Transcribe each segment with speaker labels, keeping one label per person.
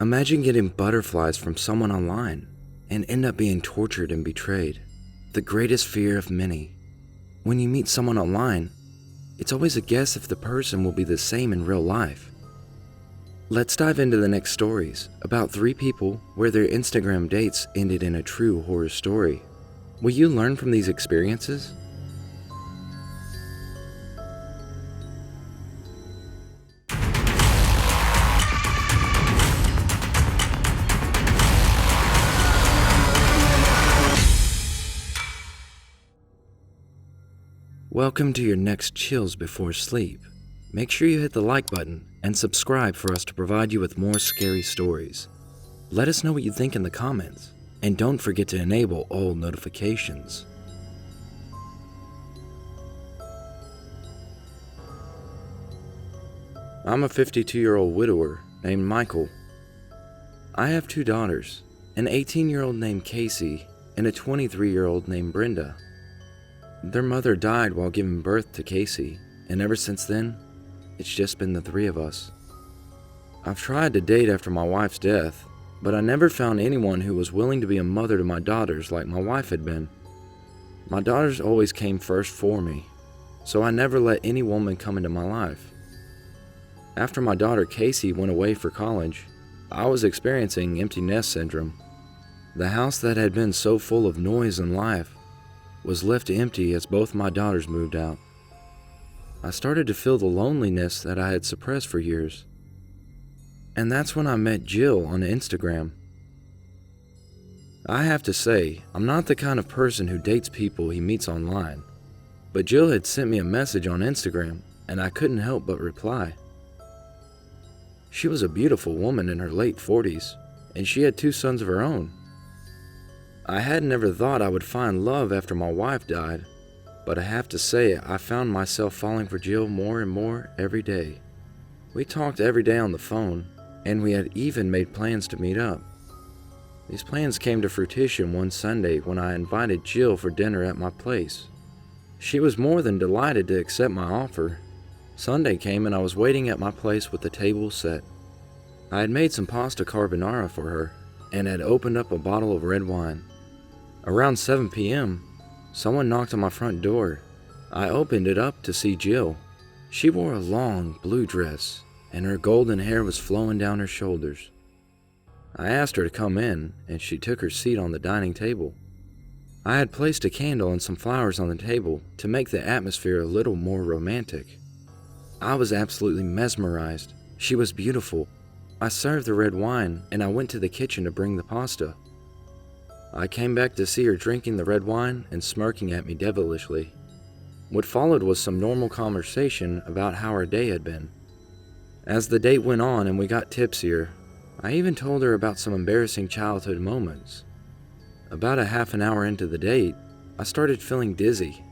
Speaker 1: Imagine getting butterflies from someone online and end up being tortured and betrayed. The greatest fear of many. When you meet someone online, it's always a guess if the person will be the same in real life. Let's dive into the next stories about 3 people where their Instagram dates ended in a true horror story. Will you learn from these experiences? Welcome to your next Chills Before Sleep. Make sure you hit the like button and subscribe for us to provide you with more scary stories. Let us know what you think in the comments, and don't forget to enable all notifications. I'm a 52-year-old widower named Michael. I have 2 daughters, an 18-year-old named Casey and a 23-year-old named Brenda. Their mother died while giving birth to Casey, and ever since then, it's just been the 3 of us. I've tried to date after my wife's death, but I never found anyone who was willing to be a mother to my daughters like my wife had been. My daughters always came first for me, so I never let any woman come into my life. After my daughter Casey went away for college, I was experiencing empty nest syndrome. The house that had been so full of noise and life was left empty as both my daughters moved out. I started to feel the loneliness that I had suppressed for years. And that's when I met Jill on Instagram. I have to say, I'm not the kind of person who dates people he meets online, but Jill had sent me a message on Instagram and I couldn't help but reply. She was a beautiful woman in her late 40s, and she had 2 sons of her own. I had never thought I would find love after my wife died, but I have to say I found myself falling for Jill more and more every day. We talked every day on the phone, and we had even made plans to meet up. These plans came to fruition one Sunday when I invited Jill for dinner at my place. She was more than delighted to accept my offer. Sunday came and I was waiting at my place with the table set. I had made some pasta carbonara for her and had opened up a bottle of red wine. Around 7 p.m., someone knocked on my front door. I opened it up to see Jill. She wore a long blue dress, and her golden hair was flowing down her shoulders. I asked her to come in, and she took her seat on the dining table. I had placed a candle and some flowers on the table to make the atmosphere a little more romantic. I was absolutely mesmerized. She was beautiful. I served the red wine, and I went to the kitchen to bring the pasta. I came back to see her drinking the red wine and smirking at me devilishly. What followed was some normal conversation about how our day had been. As the date went on and we got tipsier, I even told her about some embarrassing childhood moments. About a half an hour into the date, I started feeling dizzy.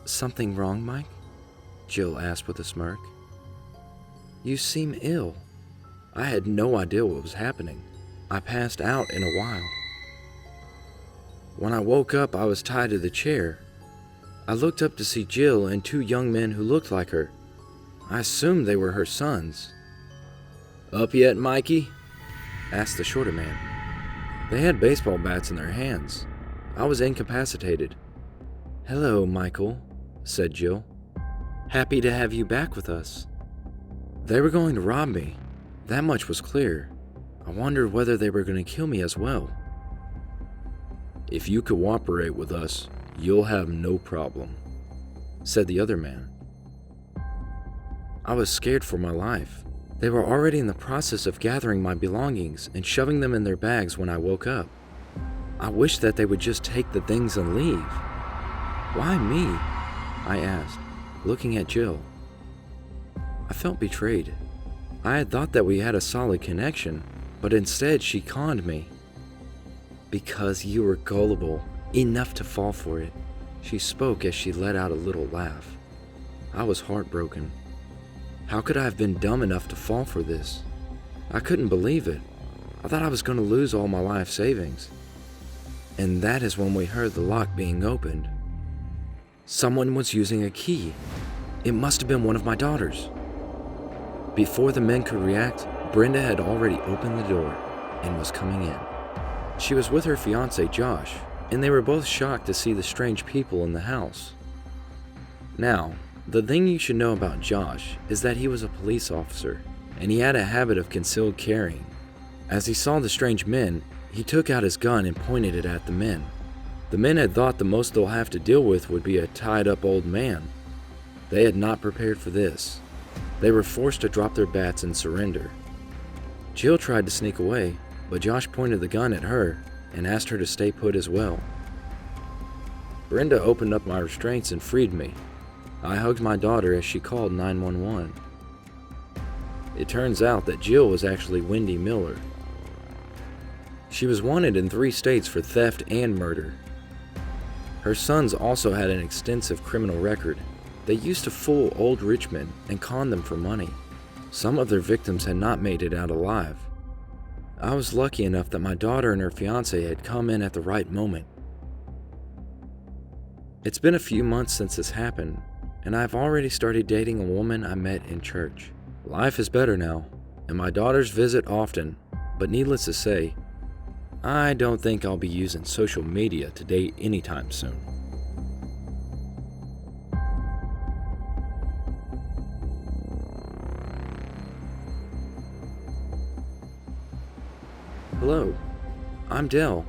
Speaker 1: "Something wrong, Mike?" Jill asked with a smirk. "You seem ill." I had no idea what was happening. I passed out in a while. When I woke up, I was tied to the chair. I looked up to see Jill and 2 young men who looked like her. I assumed they were her sons. "Up yet, Mikey?" asked the shorter man. They had baseball bats in their hands. I was incapacitated. "Hello, Michael," said Jill. "Happy to have you back with us." They were going to rob me. That much was clear. I wondered whether they were going to kill me as well. "If you cooperate with us, you'll have no problem," said the other man. I was scared for my life. They were already in the process of gathering my belongings and shoving them in their bags when I woke up. I wished that they would just take the things and leave. "Why me?" I asked, looking at Jill. I felt betrayed. I had thought that we had a solid connection, but instead she conned me. "Because you were gullible, enough to fall for it," she spoke as she let out a little laugh. I was heartbroken. How could I have been dumb enough to fall for this? I couldn't believe it. I thought I was going to lose all my life savings. And that is when we heard the lock being opened. Someone was using a key. It must have been one of my daughters. Before the men could react, Brenda had already opened the door and was coming in. She was with her fiancé Josh, and they were both shocked to see the strange people in the house. Now, the thing you should know about Josh is that he was a police officer, and he had a habit of concealed carrying. As he saw the strange men, he took out his gun and pointed it at the men. The men had thought the most they'll have to deal with would be a tied-up old man. They had not prepared for this. They were forced to drop their bats and surrender. Jill tried to sneak away, but Josh pointed the gun at her and asked her to stay put as well. Brenda opened up my restraints and freed me. I hugged my daughter as she called 911. It turns out that Jill was actually Wendy Miller. She was wanted in 3 states for theft and murder. Her sons also had an extensive criminal record. They used to fool old rich men and con them for money. Some of their victims had not made it out alive. I was lucky enough that my daughter and her fiancé had come in at the right moment. It's been a few months since this happened, and I've already started dating a woman I met in church. Life is better now, and my daughters visit often, but needless to say, I don't think I'll be using social media to date anytime soon. Hello, I'm Dell,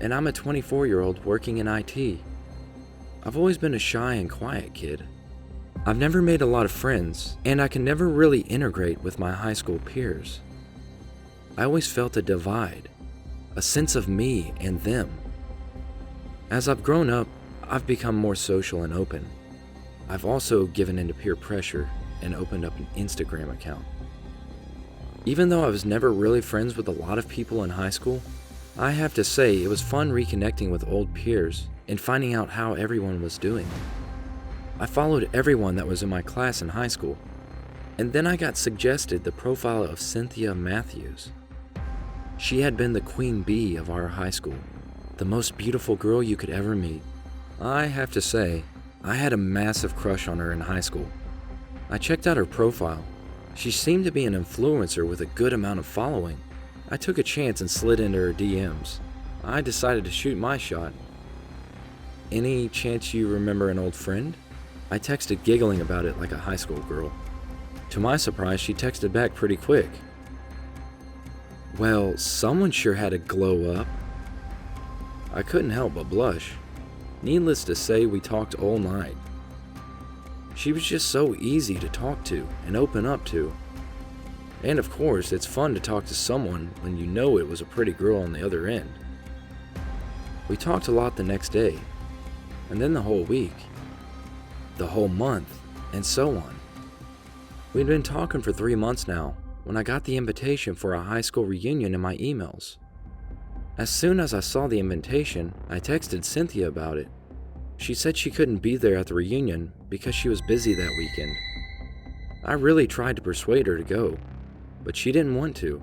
Speaker 1: and I'm a 24-year-old working in IT. I've always been a shy and quiet kid. I've never made a lot of friends, and I can never really integrate with my high school peers. I always felt a divide, a sense of me and them. As I've grown up, I've become more social and open. I've also given in to peer pressure and opened up an Instagram account. Even though I was never really friends with a lot of people in high school, I have to say it was fun reconnecting with old peers and finding out how everyone was doing. I followed everyone that was in my class in high school, and then I got suggested the profile of Cynthia Matthews. She had been the queen bee of our high school, the most beautiful girl you could ever meet. I have to say, I had a massive crush on her in high school. I checked out her profile. She seemed to be an influencer with a good amount of following. I took a chance and slid into her DMs. I decided to shoot my shot. Any chance you remember an old friend? I texted, giggling about it like a high school girl. To my surprise, she texted back pretty quick. Well, someone sure had a glow up. I couldn't help but blush. Needless to say, we talked all night. She was just so easy to talk to and open up to. And of course, it's fun to talk to someone when you know it was a pretty girl on the other end. We talked a lot the next day, and then the whole week, the whole month, and so on. We'd been talking for 3 months now when I got the invitation for a high school reunion in my emails. As soon as I saw the invitation, I texted Cynthia about it. She said she couldn't be there at the reunion because she was busy that weekend. I really tried to persuade her to go, but she didn't want to.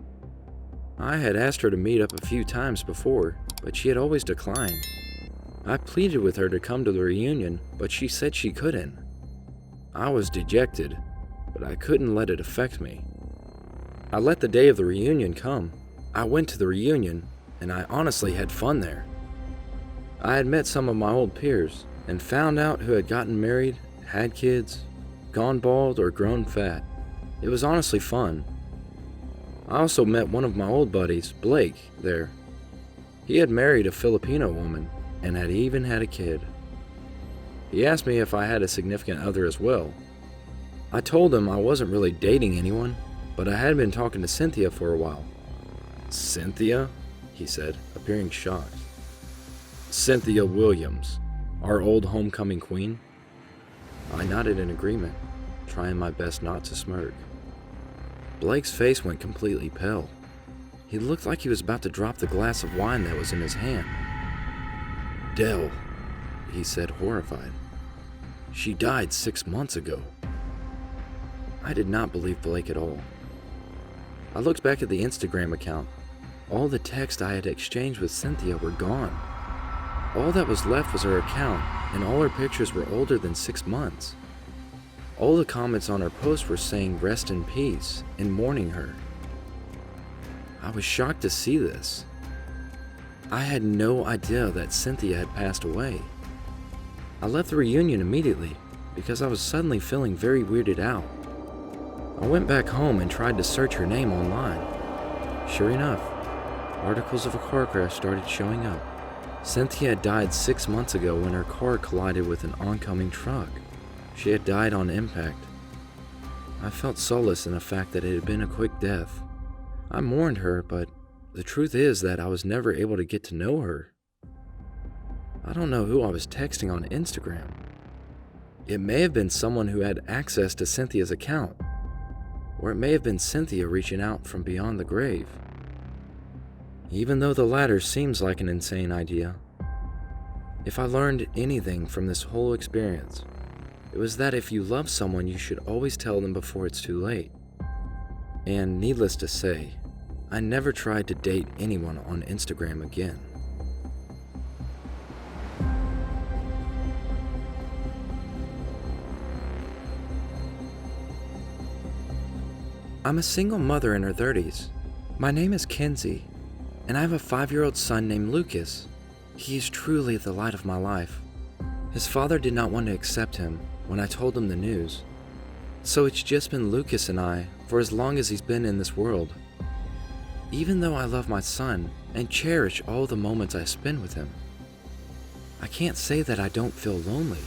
Speaker 1: I had asked her to meet up a few times before, but she had always declined. I pleaded with her to come to the reunion, but she said she couldn't. I was dejected, but I couldn't let it affect me. I let the day of the reunion come. I went to the reunion, and I honestly had fun there. I had met some of my old peers and found out who had gotten married, had kids, gone bald, or grown fat. It was honestly fun. I also met one of my old buddies, Blake, there. He had married a Filipino woman and had even had a kid. He asked me if I had a significant other as well. I told him I wasn't really dating anyone, but I had been talking to Cynthia for a while. Cynthia? He said, appearing shocked. Cynthia Williams, our old homecoming queen? I nodded in agreement, trying my best not to smirk. Blake's face went completely pale. He looked like he was about to drop the glass of wine that was in his hand. Dell, he said, horrified. She died 6 months ago. I did not believe Blake at all. I looked back at the Instagram account. All the texts I had exchanged with Cynthia were gone. All that was left was her account, and all her pictures were older than 6 months. All the comments on her posts were saying rest in peace and mourning her. I was shocked to see this. I had no idea that Cynthia had passed away. I left the reunion immediately because I was suddenly feeling very weirded out. I went back home and tried to search her name online. Sure enough, articles of a car crash started showing up. Cynthia had died 6 months ago when her car collided with an oncoming truck. She had died on impact. I felt solace in the fact that it had been a quick death. I mourned her, but the truth is that I was never able to get to know her. I don't know who I was texting on Instagram. It may have been someone who had access to Cynthia's account, or it may have been Cynthia reaching out from beyond the grave. Even though the latter seems like an insane idea, if I learned anything from this whole experience, it was that if you love someone, you should always tell them before it's too late. And needless to say, I never tried to date anyone on Instagram again. I'm a single mother in her 30s. My name is Kenzie, and I have a 5-year-old son named Lucas. He is truly the light of my life. His father did not want to accept him when I told him the news, so it's just been Lucas and I for as long as he's been in this world. Even though I love my son and cherish all the moments I spend with him, I can't say that I don't feel lonely.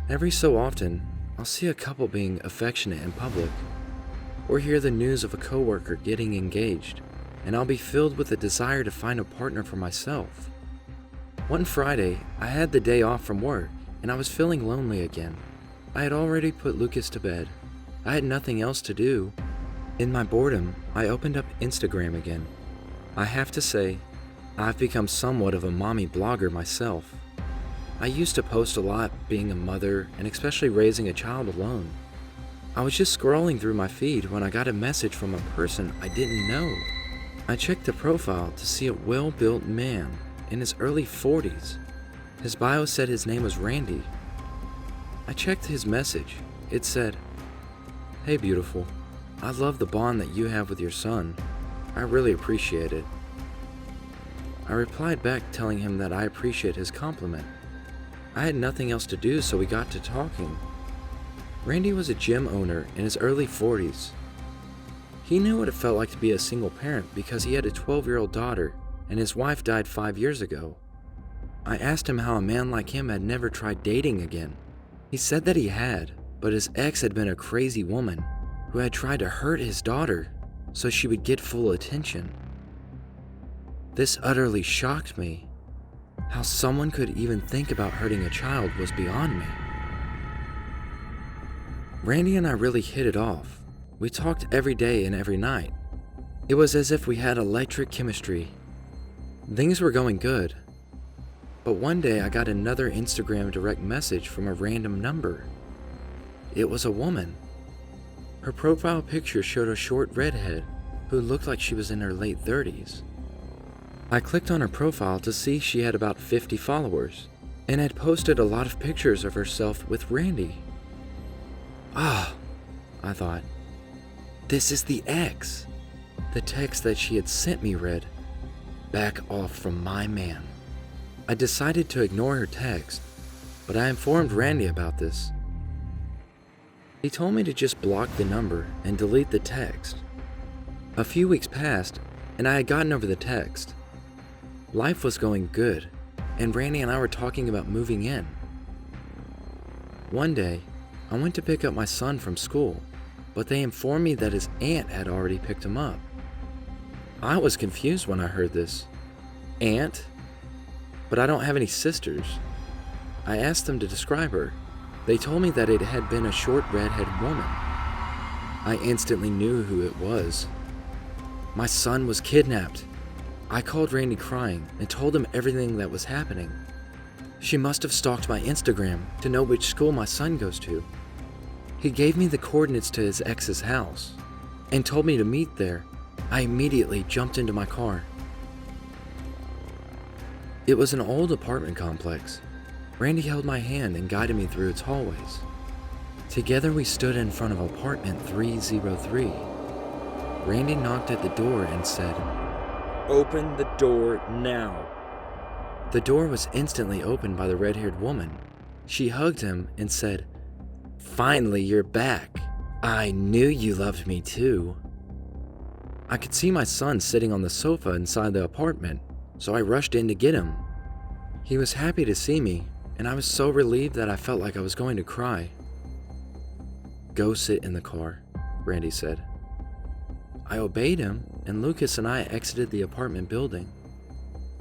Speaker 1: Every so often, I'll see a couple being affectionate in public, or hear the news of a coworker getting engaged, and I'll be filled with a desire to find a partner for myself. One Friday, I had the day off from work, and I was feeling lonely again. I had already put Lucas to bed. I had nothing else to do. In my boredom, I opened up Instagram again. I have to say, I've become somewhat of a mommy blogger myself. I used to post a lot being a mother and especially raising a child alone. I was just scrolling through my feed when I got a message from a person I didn't know. I checked the profile to see a well-built man in his early 40s. His bio said his name was Randy. I checked his message. It said, "Hey beautiful, I love the bond that you have with your son. I really appreciate it." I replied back telling him that I appreciate his compliment. I had nothing else to do, so we got to talking. Randy was a gym owner in his early 40s. He knew what it felt like to be a single parent because he had a 12-year-old daughter and his wife died 5 years ago. I asked him how a man like him had never tried dating again. He said that he had, but his ex had been a crazy woman who had tried to hurt his daughter so she would get full attention. This utterly shocked me. How someone could even think about hurting a child was beyond me. Randy and I really hit it off. We talked every day and every night. It was as if we had electric chemistry. Things were going good. But one day I got another Instagram direct message from a random number. It was a woman. Her profile picture showed a short redhead who looked like she was in her late 30s. I clicked on her profile to see she had about 50 followers and had posted a lot of pictures of herself with Randy. Ah, I thought, this is the ex. The text that she had sent me read, "Back off from my man." I decided to ignore her text, but I informed Randy about this. He told me to just block the number and delete the text. A few weeks passed, and I had gotten over the text. Life was going good, and Randy and I were talking about moving in. One day, I went to pick up my son from school, but they informed me that his aunt had already picked him up. I was confused when I heard this. Aunt? But I don't have any sisters. I asked them to describe her. They told me that it had been a short redheaded woman. I instantly knew who it was. My son was kidnapped. I called Randy crying and told him everything that was happening. She must have stalked my Instagram to know which school my son goes to. He gave me the coordinates to his ex's house and told me to meet there. I immediately jumped into my car. It was an old apartment complex. Randy held my hand and guided me through its hallways. Together we stood in front of apartment 303. Randy knocked at the door and said,
Speaker 2: "Open the door now."
Speaker 1: The door was instantly opened by the red-haired woman. She hugged him and said, "Finally, you're back. I knew you loved me too." I could see my son sitting on the sofa inside the apartment, so I rushed in to get him. He was happy to see me, and I was so relieved that I felt like I was going to cry. "Go sit in the car," Randy said. I obeyed him, and Lucas and I exited the apartment building.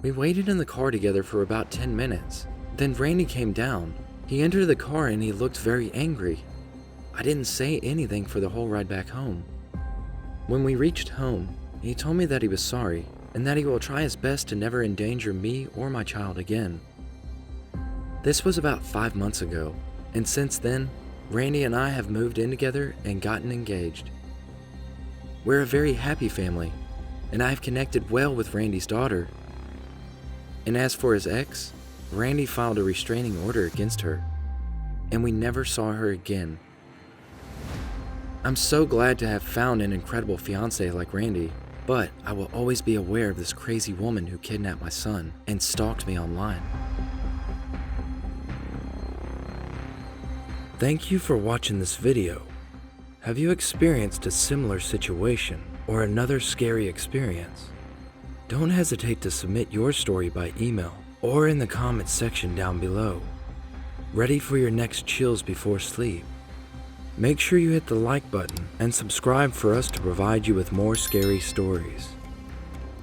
Speaker 1: We waited in the car together for about 10 minutes. Then Randy came down. He entered the car and he looked very angry. I didn't say anything for the whole ride back home. When we reached home, he told me that he was sorry and that he will try his best to never endanger me or my child again. This was about 5 months ago, and since then, Randy and I have moved in together and gotten engaged. We're a very happy family, and I have connected well with Randy's daughter. And as for his ex, Randy filed a restraining order against her, and we never saw her again. I'm so glad to have found an incredible fiance like Randy, but I will always be aware of this crazy woman who kidnapped my son and stalked me online. Thank you for watching this video. Have you experienced a similar situation or another scary experience? Don't hesitate to submit your story by email or in the comments section down below. Ready for your next chills before sleep? Make sure you hit the like button and subscribe for us to provide you with more scary stories.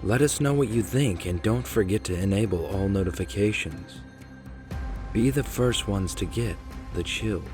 Speaker 1: Let us know what you think and don't forget to enable all notifications. Be the first ones to get the chills.